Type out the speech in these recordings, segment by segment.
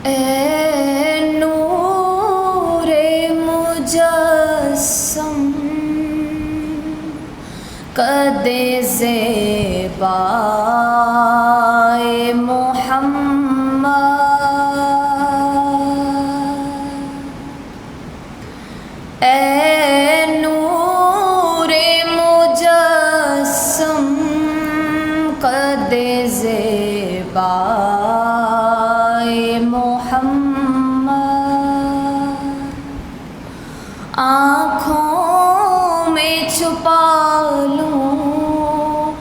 اے نور مجسم قد زیبائے محمد، اے نور مجسم قد زیبائے محمد، آنکھوں میں چھپا لوں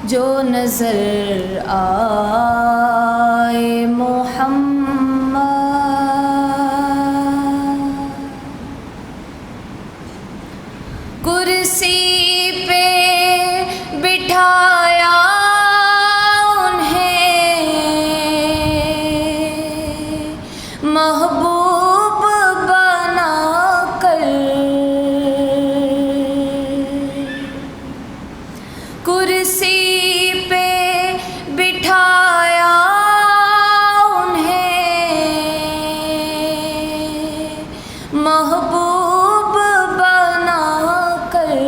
جو نظر آئے محمد، کرسی پہ بٹھایا انہیں محبوب بنا کر، کرسی پہ بٹھایا انہیں محبوب بنا کر،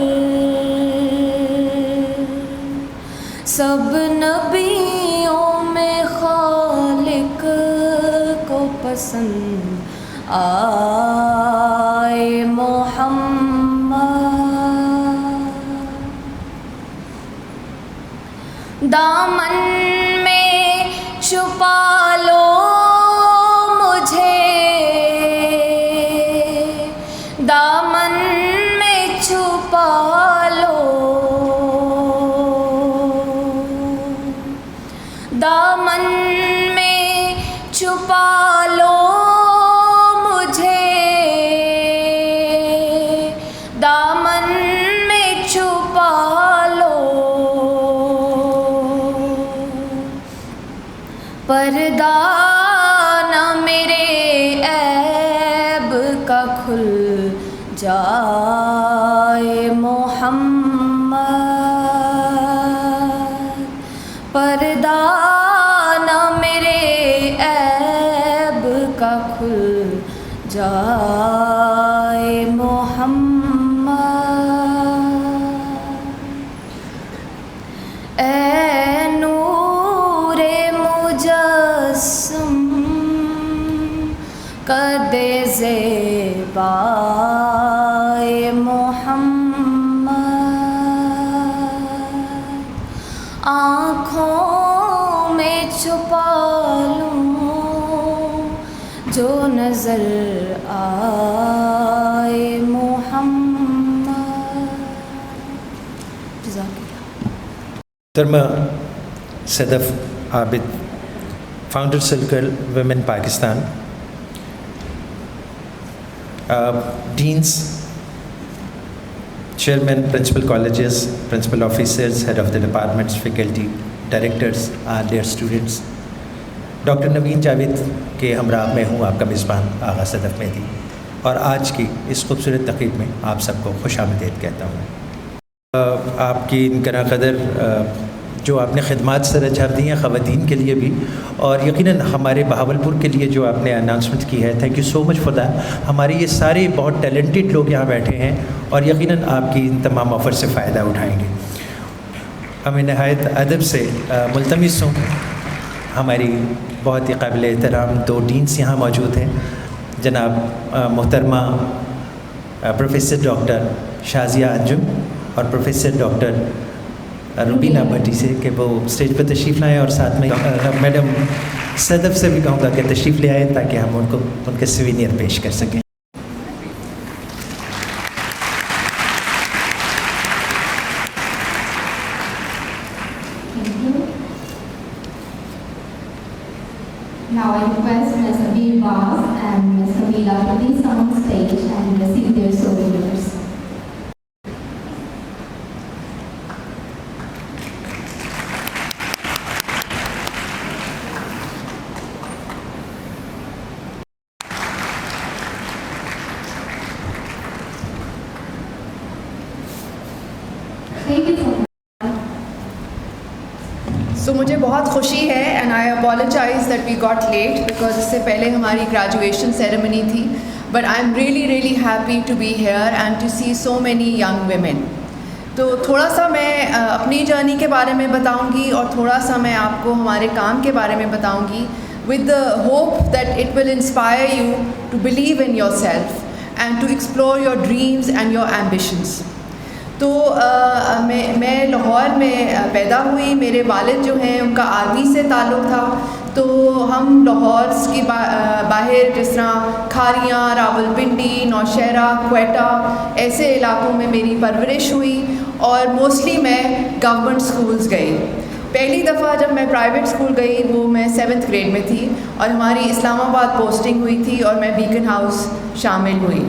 سب نبیوں میں خالق کو پسند آئے محمد، دامن میں چھپا لو مجھے، دامن میں چھپا لو، دامن میں چھپا لو مجھے، دامن میں چھپا لو، پردہ نہ میرے عیب کا کھل جائے محمد، پردہ نہ میرے عیب کا کھل جائے محمد، اے نور مجسم قد زیبائے محمد، آنکھوں میں چھپا لوں جو نظر آئے محمد۔ جزاک اللہ۔ محترمہ Sadaf Abid, founder circle women Pakistan, deans, chairman principal colleges, principal officers, head of the departments, faculty, directors, dear students, doctor Naveen Javed کے ہمراہ میں ہوں آپ کا میزبان آغا صدف مہدی، اور آج کی اس خوبصورت تقریب میں آپ سب کو خوش آمدید کہتا ہوں۔ آپ کی انکرا قدر جو آپ نے خدمات سر انجام دی ہیں خواتین کے لیے بھی، اور یقیناً ہمارے بہاولپور کے لیے جو آپ نے اناؤنسمنٹ کی ہے، thank you so much for that. ہمارے یہ سارے بہت ٹیلنٹڈ لوگ یہاں بیٹھے ہیں اور یقیناً آپ کی ان تمام آفر سے فائدہ اٹھائیں گے۔ ہمیں نہایت ادب سے ملتمس ہوں، ہماری بہت ہی قابل احترام دو ڈینس یہاں موجود ہیں، جناب محترمہ پروفیسر ڈاکٹر شازیہ انجم اور پروفیسر ڈاکٹر روبینہ بھٹی سے، کہ وہ اسٹیج پہ تشریف لائیں، اور ساتھ میں میڈم صدف سے بھی کہوں گا کہ تشریف لے آئیں تاکہ ہم ان کو ان کے سوینئر پیش کر سکیں۔ Now I request Ms. Abir Baz and Ms. Kamila to please come on stage and receive their souvenirs. مجھے بہت خوشی ہے and I I apologize that we got late because اس سے پہلے ہماری graduation ceremony تھی. But I'm really happy to be here and to see so many young women. تو تھوڑا سا میں اپنی جرنی کے بارے میں بتاؤں گی اور تھوڑا سا میں آپ کو ہمارے کام کے بارے میں بتاؤں گی, with the hope that it will inspire you to believe in yourself and to explore your dreams and your ambitions. تو میں لاہور میں پیدا ہوئی. میرے والد جو ہیں ان کا آرمی سے تعلق تھا, تو ہم لاہور کی باہر جس طرح کھاریاں, راولپنڈی, نوشہرہ, کوئٹہ ایسے علاقوں میں میری پرورش ہوئی, اور موسٹلی میں گورنمنٹ اسکولز گئی. پہلی دفعہ جب میں پرائیویٹ اسکول گئی وہ میں 7th گریڈ میں تھی, اور ہماری اسلام آباد پوسٹنگ ہوئی تھی اور میں بیکن ہاؤس شامل ہوئی.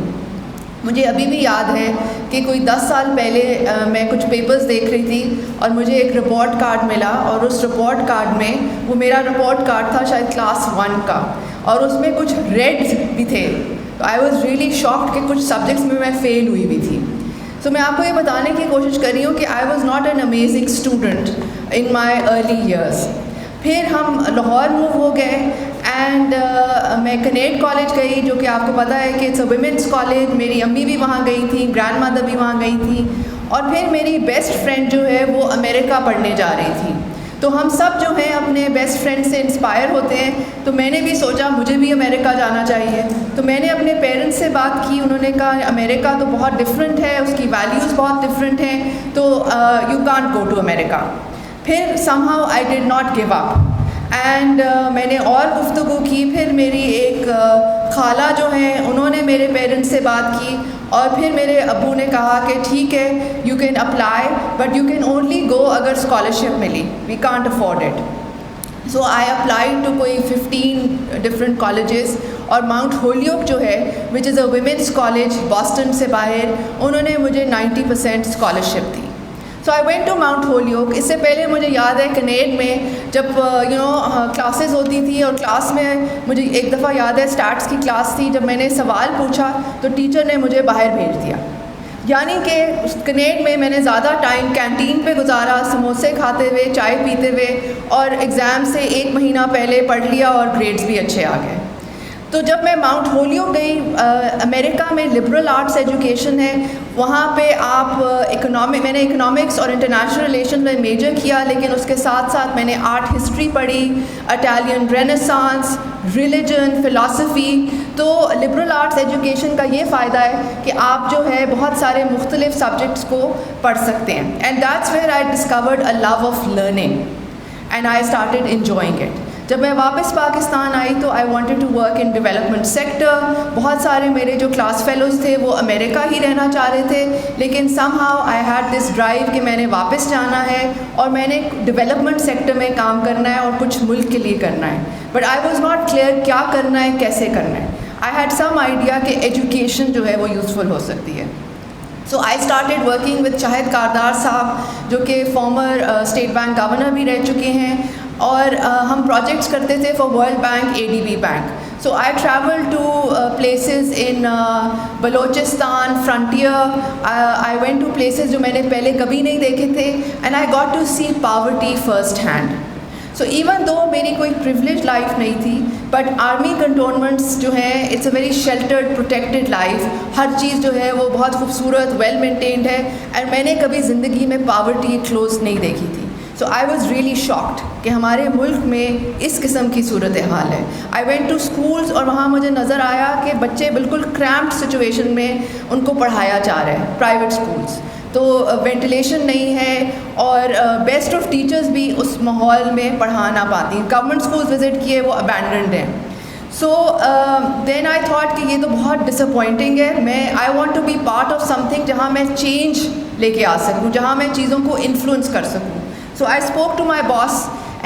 مجھے ابھی بھی یاد ہے کہ کوئی 10 سال پہلے میں کچھ پیپرز دیکھ رہی تھی اور مجھے ایک رپورٹ کارڈ ملا, اور اس رپورٹ کارڈ میں, وہ میرا رپورٹ کارڈ تھا شاید کلاس 1 کا, اور اس میں کچھ ریڈ بھی تھے. تو آئی واز ریئلی شاکڈ کہ کچھ سبجیکٹس میں فیل ہوئی بھی تھی. تو میں آپ کو یہ بتانے کی کوشش کر رہی ہوں کہ I was not an amazing student in my early years. پھر ہم لاہور موو ہو گئے, اینڈ میں کنیڈ کالج گئی, جو کہ آپ کو پتہ ہے کہ اٹس اے ویمنس کالج. میری امی بھی وہاں گئی تھیں, گرینڈ مدر بھی وہاں گئی تھیں, اور پھر میری بیسٹ فرینڈ جو ہے وہ امریکہ پڑھنے جا رہی تھی. تو ہم سب جو ہیں اپنے بیسٹ فرینڈ سے انسپائر ہوتے ہیں, تو میں نے بھی سوچا مجھے بھی امریکہ جانا چاہیے. تو میں نے اپنے پیرنٹس سے بات کی, انہوں نے کہا امریکہ تو بہت ڈفرینٹ ہے, اس کی ویلیوز بہت ڈفرینٹ ہیں, تو یو کانٹ گو ٹو امریکہ. پھر some how I did not give up, and میں نے اور گفتگو کی. پھر میری ایک خالہ جو ہیں انہوں نے میرے پیرنٹس سے بات کی, اور پھر میرے ابو نے کہا کہ ٹھیک ہے you can apply, but you can only go اگر اسکالرشپ ملی, we can't afford it. So I apply to کوئی 15 ڈفرینٹ کالجز, اور ماؤنٹ ہولوک جو ہے which is a women's college Boston سے باہر, انہوں نے مجھے 90% اسکالرشپ دی. So I went to Mount Holyoke. اس سے پہلے مجھے یاد ہے کنیڈ میں جب کلاسز ہوتی تھی, اور کلاس میں مجھے ایک دفعہ یاد ہے اسٹارٹس کی کلاس تھی, جب میں نے سوال پوچھا تو ٹیچر نے مجھے باہر بھیج دیا. یعنی کہ اس کنیڈ میں نے زیادہ ٹائم کینٹین پہ گزارا, سموسے کھاتے ہوئے, چائے پیتے ہوئے, اور ایگزام سے 1 مہینہ پہلے پڑھ لیا اور گریڈز بھی اچھے آ گئے. تو جب میں ماؤنٹ ہولوک گئی, امریکہ میں لبرل آرٹس ایجوکیشن ہے, وہاں پہ آپ میں نے اکنامکس اور انٹرنیشنل ریلیشن میں میجر کیا, لیکن اس کے ساتھ ساتھ میں نے آرٹ ہسٹری پڑھی, اٹالین رینیسانس, ریلیجن, فلاسفی. تو لبرل آرٹس ایجوکیشن کا یہ فائدہ ہے کہ آپ جو ہے بہت سارے مختلف سبجیکٹس کو پڑھ سکتے ہیں, and that's where I discovered a love of learning, and I started enjoying it. جب میں واپس پاکستان آئی تو I wanted to work in development sector. بہت سارے میرے جو کلاس فیلوز تھے وہ امریکہ ہی رہنا چاہ رہے تھے, لیکن somehow I had this drive کہ میں نے واپس جانا ہے اور میں نے ڈیولپمنٹ سیکٹر میں کام کرنا ہے اور کچھ ملک کے لیے کرنا ہے. But I was not clear کیا کرنا ہے, کیسے کرنا ہے. آئی ہیڈ سم آئیڈیا کہ ایجوکیشن جو ہے وہ یوزفل ہو سکتی ہے. So I started working with شاہد کاردار صاحب, جو کہ فارمر اسٹیٹ بینک گورنر بھی رہ چکے ہیں, اور ہم پروجیکٹس کرتے تھے for world bank, ADB bank. So I travel to places in Balochistan frontier. I went to places جو میں نے پہلے کبھی نہیں دیکھے تھے, and I got to see poverty first hand. So even though میری کوئی پریولیج لائف نہیں تھی, بٹ آرمی کنٹونمنٹس جو ہیں it's a very sheltered protected life. ہر چیز جو ہے وہ بہت خوبصورت, ویل مینٹینڈ ہے, اینڈ میں نے کبھی زندگی میں پاورٹی کلوز نہیں دیکھی تھی. سو آئی واز ریئلی شاکڈ کہ ہمارے ملک میں اس قسم کی صورت حال ہے. آئی وینٹ ٹو اسکولس, اور وہاں مجھے نظر آیا کہ بچے بالکل کریمپڈ سچویشن میں ان کو پڑھایا جا رہا ہے. پرائیویٹ اسکولس تو وینٹیلیشن نہیں ہے, اور بیسٹ آف ٹیچرز بھی اس ماحول میں پڑھا نہ پاتی. گورنمنٹ اسکولس وزٹ کیے, وہ ابینڈنڈ ہیں. سو دین آئی تھاٹ کہ یہ تو بہت ڈس اپوائنٹنگ ہے. I want to be part of something جہاں میں چینج لے کے آ سکوں, جہاں میں چیزوں کو انفلوئنس کر سکوں. So I spoke to my boss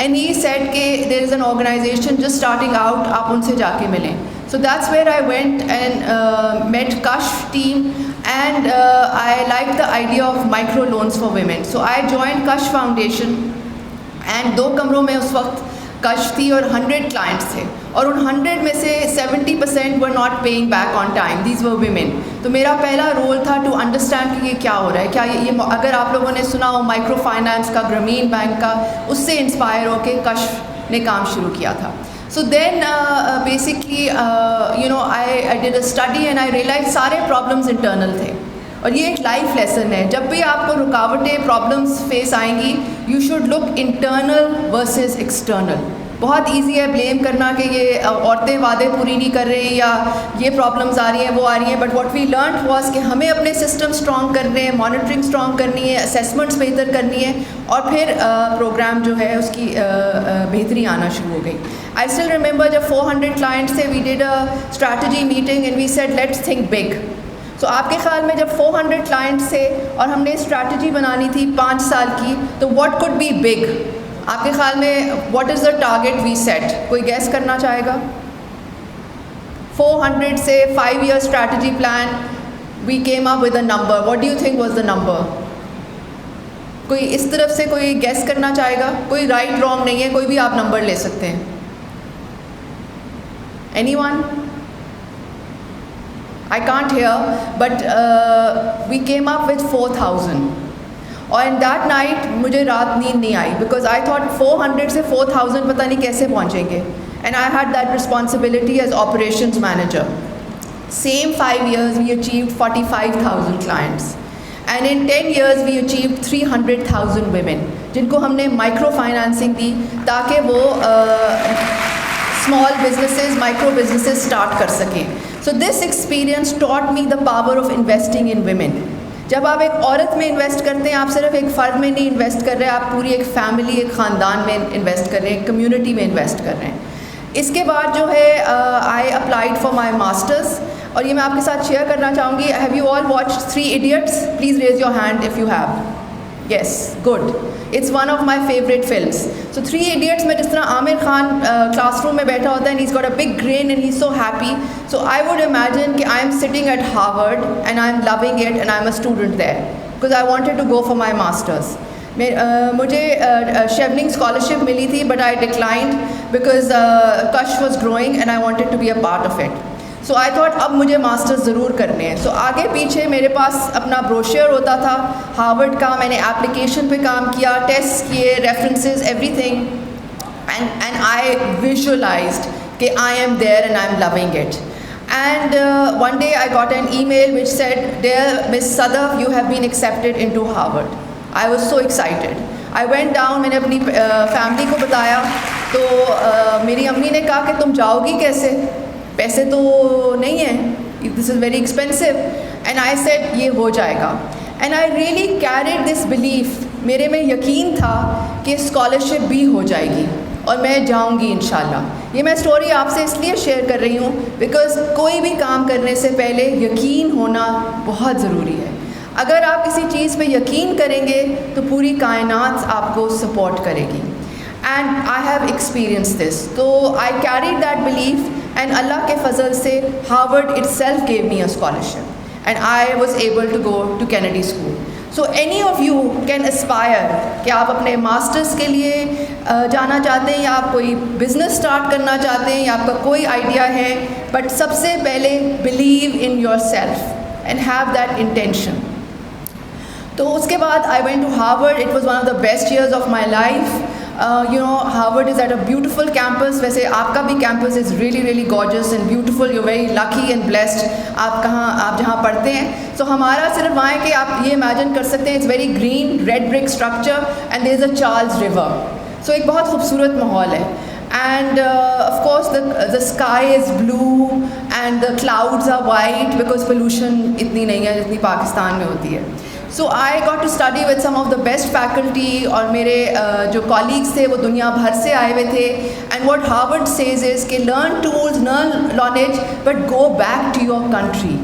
and he said کہ there is an organization just starting out, آپ ان سے جا کے ملیں. So that's where I went and met Kashf team, and I liked the idea of micro loans for women. So I joined Kashf Foundation, and 2 کمروں میں اس وقت کشف تھی اور 100 کلائنٹس تھے, اور ان 100 میں سے 70% were not paying back on time. These were women. تو میرا پہلا رول تھا ٹو انڈرسٹینڈ کہ یہ کیا ہو رہا ہے. کیا یہ اگر آپ لوگوں نے سنا ہو مائکرو فائنانس کا, گرامین بینک کا, اس سے انسپائر ہو کے کشف نے کام شروع کیا تھا. So then basically I did a study and I realized سارے problems internal تھے. اور یہ ایک لائف لیسن ہے, جب بھی آپ کو رکاوٹیں پرابلمس فیس آئیں گی you should look internal versus external. بہت ایزی ہے بلیم کرنا کہ یہ عورتیں وعدے پوری نہیں کر رہی یا یہ پرابلمس آ رہی ہیں وہ آ رہی ہیں, but what we learned was کہ ہمیں اپنے سسٹم اسٹرانگ کرنے ہیں, مانیٹرنگ اسٹرانگ کرنی ہے, اسیسمنٹس بہتر کرنی ہے, اور پھر پروگرام جو ہے اس کی بہتری آنا شروع ہو گئی. آئی اسٹل ریممبر جب 400 کلائنٹس تھے, we did a strategy meeting and we said let's think big. تو آپ کے خیال میں جب 400 کلائنٹس تھے اور ہم نے اسٹریٹجی بنانی تھی 5 سال کی, تو واٹ کوڈ بی بگ؟ آپ کے خیال میں what is the target we set? کوئی گیس کرنا چاہے گا؟ 400 سے 5 year strategy plan, we came up with a number. What do you think was the number? کوئی اس طرف سے کوئی گیس کرنا چاہے گا؟ کوئی رائٹ رانگ نہیں ہے, کوئی بھی آپ نمبر لے سکتے ہیں. Any one? I can't hear, but we came up with 4,000. اور in that night مجھے رات نیند نہیں آئی because I thought 400 سے 4,000 پتہ نہیں کیسے پہنچیں گے. And I had that responsibility as operations manager. Same 5 years we achieved 45,000 clients. And in 10 years we achieved 300,000 women جن کو ہم نے مائکرو فائنانسنگ دی تاکہ وہ small businesses, micro businesses start کر سکیں. So this experience taught me the power of investing in women. جب آپ ایک عورت میں انویسٹ کرتے ہیں, آپ صرف ایک فرد میں نہیں انویسٹ کر رہے, آپ پوری ایک فیملی, ایک خاندان میں انویسٹ کر رہے ہیں, ایک کمیونٹی میں انویسٹ کر رہے ہیں. اس کے بعد جو ہے I applied for my masters, اور یہ میں آپ کے ساتھ شیئر کرنا چاہوں گی. Have you all watch 3 Idiots? Please raise your hand if you have. Yes, good. It's one of my favourite films. So 3 Idiots میں جس طرح عامر خان کلاس روم میں بیٹھا ہوتا ہے and has got a big green and he is so happy, so I would imagine کہ I am sitting at Harvard and I am loving it and I am a student there because I wanted to go for my masters. مجھے Chevening scholarship ملی تھی but I declined because Kashf was growing and I wanted to be a part of it. So I thought اب مجھے masters ضرور کرنے ہیں. سو آگے پیچھے میرے پاس اپنا بروشر ہوتا تھا ہارورڈ کا, میں نے اپلیکیشن پہ کام کیا, ٹیسٹ کیے, references, everything, and I visualized کہ I am there and I am loving it. And one day I got an email which said, "Dear Miss Sadaf, you have been accepted into Harvard." I was so excited. I went down, میں نے اپنی family کو بتایا, تو میری امی نے کہا کہ تم جاؤ گی کیسے, پیسے تو نہیں ہیں, this is very expensive. And I said یہ ہو جائے گا. And I really carried this belief, میرے میں یقین تھا کہ اسکالرشپ بھی ہو جائے گی اور میں جاؤں گی انشاءاللہ. یہ میں اسٹوری آپ سے اس لیے شیئر کر رہی ہوں بیکاز کوئی بھی کام کرنے سے پہلے یقین ہونا بہت ضروری ہے. اگر آپ کسی چیز پہ یقین کریں گے تو پوری کائنات آپ کو سپورٹ کرے گی. And I have experience this, تو I carried that belief, and اللہ کے فضل سے Harvard itself gave me a scholarship and I was able to go to Kennedy school. So any of you can aspire کہ آپ اپنے masters کے لیے جانا چاہتے ہیں یا آپ کوئی بزنس اسٹارٹ کرنا چاہتے ہیں یا آپ کا کوئی آئیڈیا ہے, بٹ سب سے پہلے believe in yourself and have that intention. تو اس کے بعد I went to Harvard. It was one of the best years of my life. Harvard is at a beautiful campus. ویسے آپ کا بھی campus is really really gorgeous and beautiful. You very lucky and blessed آپ جہاں پڑھتے ہیں. سو ہمارا صرف وہاں ہے کہ آپ یہ امیجن کر سکتے ہیں it's very green red brick structure and there is a Charles river. So ایک بہت خوبصورت ماحول ہے. And of course the sky is blue and the clouds are white because pollution اتنی نہیں ہے جتنی پاکستان میں ہوتی ہے. So I got to study with some of the best faculty, اور میرے جو کالیگس تھے وہ دنیا بھر سے آئے ہوئے تھے. And what Harvard says is کہ learn tools, learn knowledge, but go back to your country.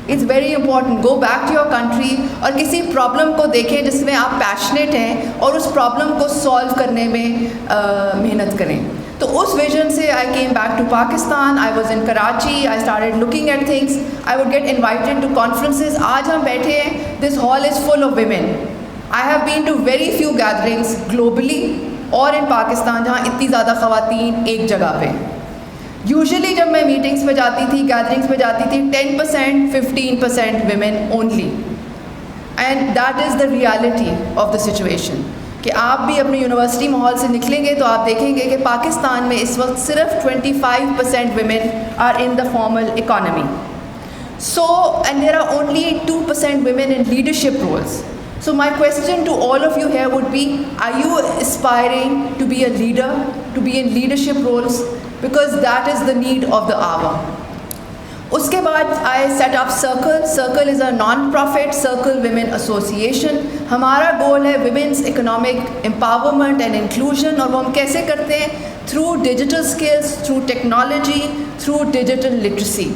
It's very important. Go back to your country اور کسی پرابلم کو دیکھیں جس میں آپ پیشنیٹ ہیں اور اس پرابلم کو سالو کرنے میں محنت کریں. تو اس ویژن سے I came back to Pakistan. I was in Karachi. I started looking at things. I would get invited to conferences. آج ہم بیٹھے ہیں, this hall is full of women. I have been to very few gatherings globally اور in Pakistan جہاں اتنی زیادہ خواتین ایک جگہ پہ. یوزلی جب میں میٹنگس پہ جاتی تھی, گیدرنگس پہ جاتی تھی, 10% 15% women only. And that is the reality of the situation. کہ آپ بھی اپنے یونیورسٹی ماحول سے نکلیں گے تو آپ دیکھیں گے کہ پاکستان میں اس وقت صرف 25% women are in the formal economy. So, and there are only 2% women in leadership roles. So my question to all of you here would be, are you aspiring to be a leader, to be in leadership roles? Because that is the need of the hour. اس کے بعد I set up Circle. Circle is a non-profit Circle Women Association. ہمارا گول ہے women's economic empowerment and inclusion, اور وہ ہم کیسے کرتے ہیں؟ through digital skills, through technology, through digital literacy.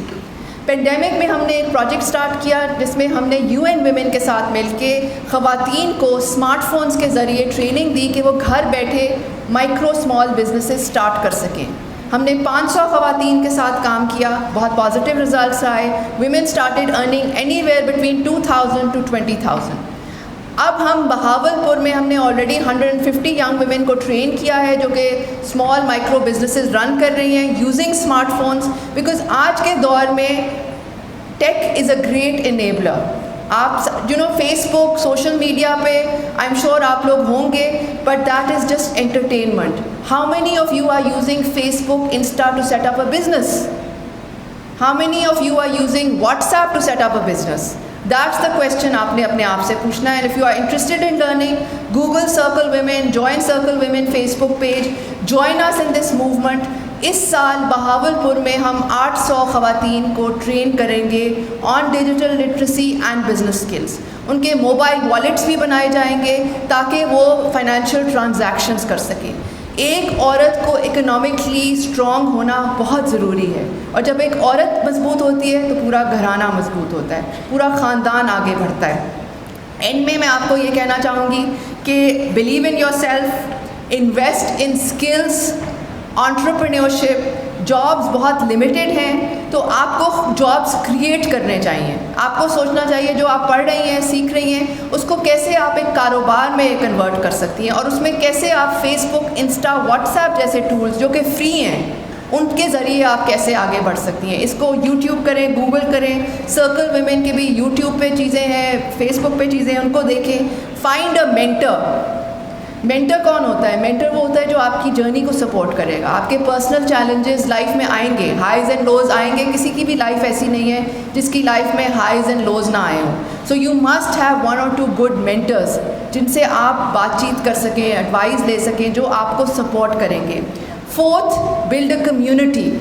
Pandemic میں ہم نے ایک پروجیکٹ سٹارٹ کیا جس میں ہم نے UN Women کے ساتھ مل کے خواتین کو اسمارٹ فونز کے ذریعے ٹریننگ دی کہ وہ گھر بیٹھے مائکرو اسمال بزنسز سٹارٹ کر سکیں. ہم نے 500 خواتین کے ساتھ کام کیا, بہت پازیٹیو رزلٹس آئے. Women started earning any where between 2,000 to 20,000. اب ہم بہاولپور میں ہم نے آلریڈی 150 ینگ ویمن کو ٹرین کیا ہے جو کہ اسمال مائکرو بزنسز رن کر رہی ہیں یوزنگ اسمارٹ فونس, بیکاز آج کے دور میں tech is a great enabler. آپ فیس بک سوشل میڈیا پہ آئی ایم شیور آپ لوگ ہوں گے, but that is just entertainment. How many of you are using Facebook Insta to set up a business? How many of you are using WhatsApp to set up a business? That's the question آپ نے اپنے آپ سے پوچھنا ہے. And if you are interested in learning, Google Circle women, join Circle women Facebook page, join us in this movement. اس سال بہاولپور میں ہم 800 خواتین کو ٹرین کریں گے on digital literacy and business skills. ان کے موبائل والیٹس بھی بنائے جائیں گے تاکہ وہ فائنینشیل ٹرانزیکشنز کر سکیں. ایک عورت کو اکنامکلی اسٹرانگ ہونا بہت ضروری ہے, اور جب ایک عورت مضبوط ہوتی ہے تو پورا گھرانہ مضبوط ہوتا ہے, پورا خاندان آگے بڑھتا ہے. اینڈ میں آپ کو یہ کہنا چاہوں گی کہ blue in your self, invest in skills, entrepreneurship. Jobs بہت لمیٹڈ ہیں تو آپ کو جابس کریٹ کرنے چاہیے. آپ کو سوچنا چاہیے جو آپ پڑھ رہی ہیں, سیکھ رہی ہیں, اس کو کیسے آپ ایک کاروبار میں کنورٹ کر سکتی ہیں, اور اس میں کیسے آپ Facebook, Insta, what's app جیسے ٹولز جو کہ فری ہیں ان کے ذریعے آپ کیسے آگے بڑھ سکتی ہیں. اس کو یوٹیوب کریں, گوگل کریں. سرکل ویمن کے بھی یوٹیوب پہ چیزیں ہیں, فیس بک پہ چیزیں ہیں, ان کو دیکھیں. Find a mentor. مینٹر کون ہوتا ہے؟ مینٹر وہ ہوتا ہے جو آپ کی جرنی کو سپورٹ کرے گا. آپ کے پرسنل چیلنجز لائف میں آئیں گے, ہائیز اینڈ لوز آئیں گے. کسی کی بھی لائف ایسی نہیں ہے جس کی لائف میں ہائیز اینڈ لوز نہ آئے ہوں. So you must have 1 or 2 good mentors جن سے آپ بات چیت کر سکیں, ایڈوائز لے سکیں, جو آپ کو سپورٹ کریں گے. 4th, build a community.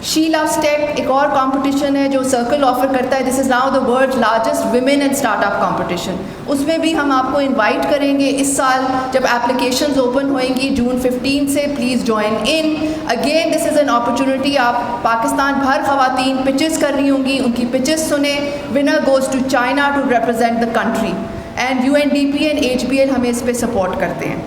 She loves tech ایک اور کمپٹیشن ہے جو سرکل آفر کرتا ہے. This is now the world largest women and startup competition. اس میں بھی ہم آپ کو انوائٹ کریں گے اس سال جب اپلیکیشنز اوپن ہوئیں گی جون 15 سے. Please join in. Again this is an opportunity. آپ پاکستان بھر خواتین پچز کر رہی ہوں گی, ان کی پچز سنیں. Winner goes to China to represent the country, and UNDP and HBL ہمیں اس پہ سپورٹ کرتے ہیں.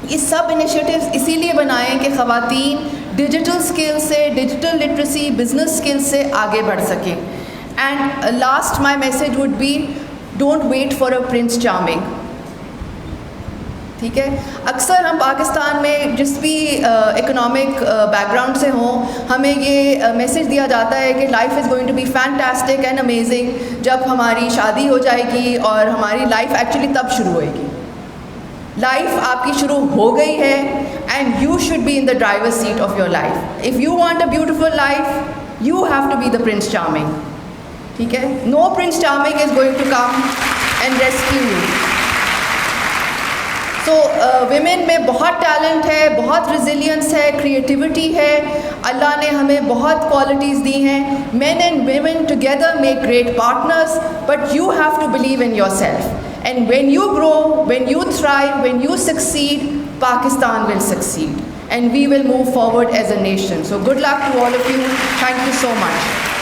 یہ سب انیشیٹیوز اسی لیے بنائیں کہ خواتین ڈیجیٹل اسکل سے, ڈیجیٹل لٹریسی, بزنس اسکل سے آگے بڑھ سکیں. And last my message would be, don't wait for a prince charming. ٹھیک ہے, اکثر ہم پاکستان میں جس بھی اکنامک بیک گراؤنڈ سے ہوں, ہمیں یہ میسیج دیا جاتا ہے کہ life is going to be fantastic and amazing جب ہماری شادی ہو جائے گی, اور ہماری لائف ایکچولی تب شروع ہوئے گی. لائف آپ کی شروع ہو گئی ہے, and you should be in the driver seat of your life. If you want a beautiful life you have to be the prince charming. ٹھیک ہے, no prince charming is going to come and rescue you. So women میں بہت talent ہے, بہت resilience ہے, creativity ہے. اللہ نے ہمیں بہت کوالٹیز دی ہیں. Men and women together make great partners, but you have to believe in yourself. And when you grow, when you thrive, when you succeed, Pakistan will succeed. And we will move forward as a nation. So good luck to all of you. Thank you so much.